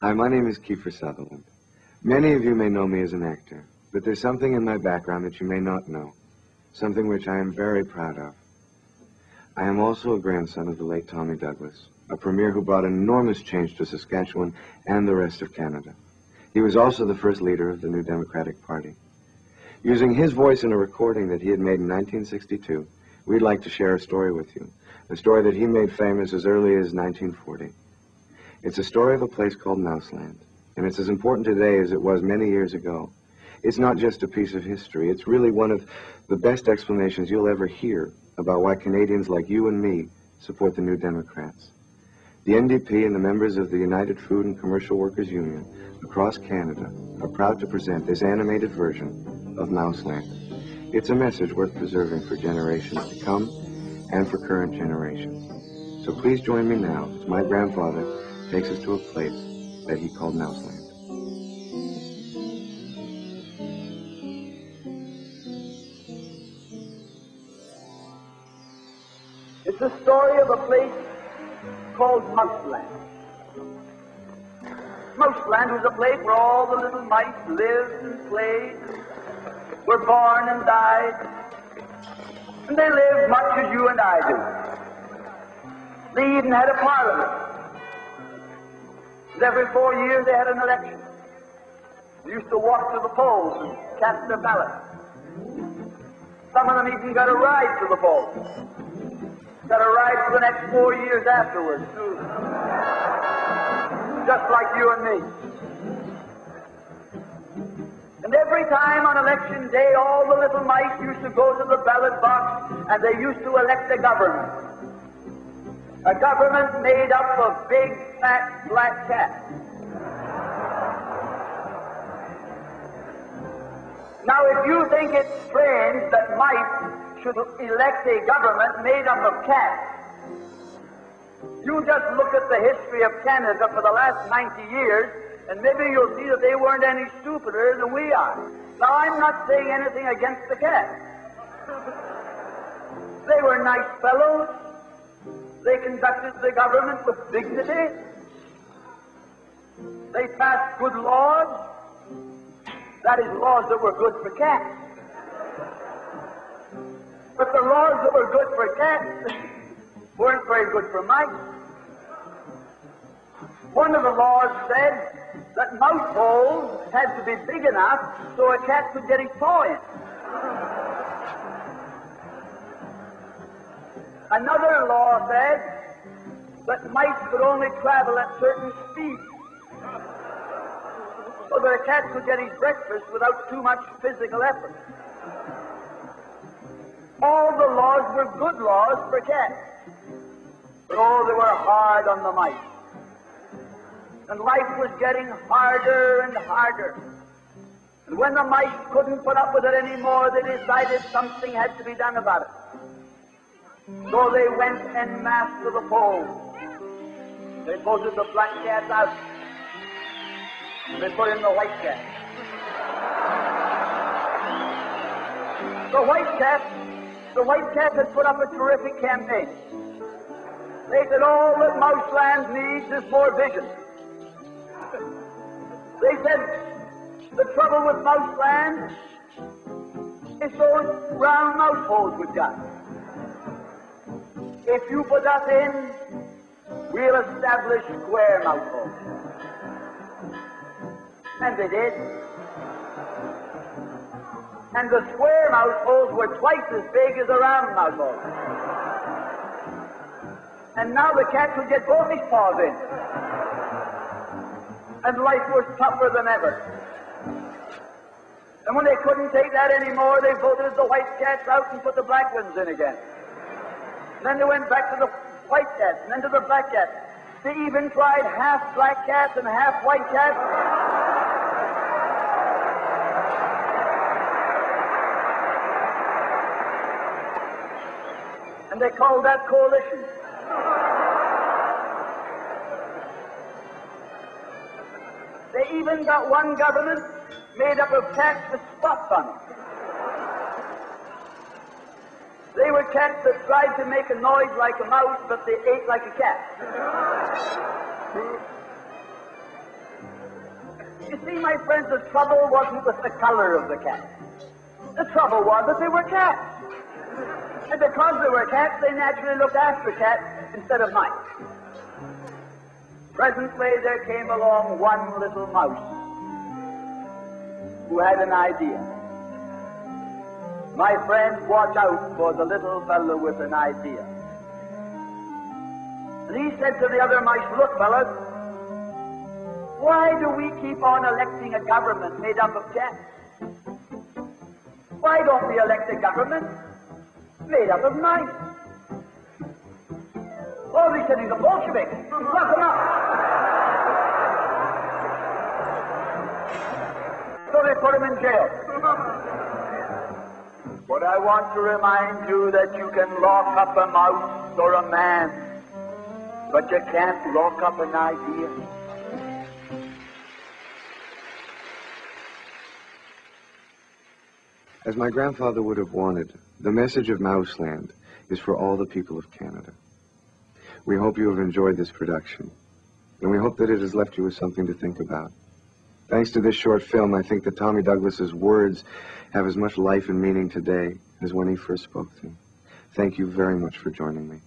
Hi, my name is Kiefer Sutherland. Many of you may know me as an actor, but there's something in my background that you may not know, something which I am very proud of. I am also a grandson of the late Tommy Douglas, a premier who brought an enormous change to Saskatchewan and the rest of Canada. He was also the first leader of the New Democratic Party. Using his voice in a recording that he had made in 1962, we'd like to share a story with you, a story that he made famous as early as 1940. It's a story of a place called Mouseland, and it's as important today as it was many years ago. It's not just a piece of history. It's really one of the best explanations you'll ever hear about why Canadians like you and me support the New Democrats. The NDP and the members of the United Food and Commercial Workers Union across Canada are proud to present this animated version of Mouseland. It's a message worth preserving for generations to come and for current generations. So please join me now as my grandfather takes us to a place that he called Mouseland. It's the story of a place called Mouseland. Mouseland was a place where all the little mice lived and played, were born and died, and they lived much as you and I do. They even had a parliament. And every 4 years they had an election. They used to walk to the polls and cast their ballot. Some of them even got a ride to the polls. Got a ride for the next 4 years afterwards, too. Just like you and me. And every time on election day, all the little mice used to go to the ballot box and they used to elect a government. A government made up of big, fat, black cats. Now, if you think it's strange that mice should elect a government made up of cats, you just look at the history of Canada for the last 90 years, and maybe you'll see that they weren't any stupider than we are. Now, I'm not saying anything against the cats. They were nice fellows. They conducted the government with dignity. They passed good laws. That is, laws that were good for cats. But the laws that were good for cats weren't very good for mice. One of the laws said that mouse holes had to be big enough so a cat could get his paw in. Another law said that mice could only travel at certain speeds, so that a cat could get his breakfast without too much physical effort. All the laws were good laws for cats, but oh, they were hard on the mice. And life was getting harder and harder. And when the mice couldn't put up with it anymore, they decided something had to be done about it. So they went en masse to the polls. They voted the black cats out. They put in the white cat. The white cat had put up a terrific campaign. They said all that Mouseland needs is more vision. They said the trouble with Mouseland is those round mouse holes we've got. If you put us in, we'll establish square mouse holes. And they did. And the square mouse holes were twice as big as the round mouse holes. And now the cat could get both his paws in. And life was tougher than ever. And when they couldn't take that anymore, they voted the white cats out and put the black ones in again. And then they went back to the white cats, and then to the black cats. They even tried half black cats and half white cats. And they called that coalition. They even got one government made up of cats with spots on it. They were cats that tried to make a noise like a mouse, but they ate like a cat. You see, my friends, the trouble wasn't with the color of the cats. The trouble was that they were cats. And because they were cats, they naturally looked after cats instead of mice. Presently, there came along one little mouse who had an idea. My friends, watch out for the little fellow with an idea. And he said to the other mice, look, fellas, why do we keep on electing a government made up of cats? Why don't we elect a government made up of mice? Oh, they said he's a Bolshevik. Lock him up. So they put him in jail. But I want to remind you that you can lock up a mouse or a man, but you can't lock up an idea. As my grandfather would have wanted, the message of Mouseland is for all the people of Canada. We hope you have enjoyed this production, and we hope that it has left you with something to think about. Thanks to this short film, I think that Tommy Douglas's words have as much life and meaning today as when he first spoke them. Thank you very much for joining me.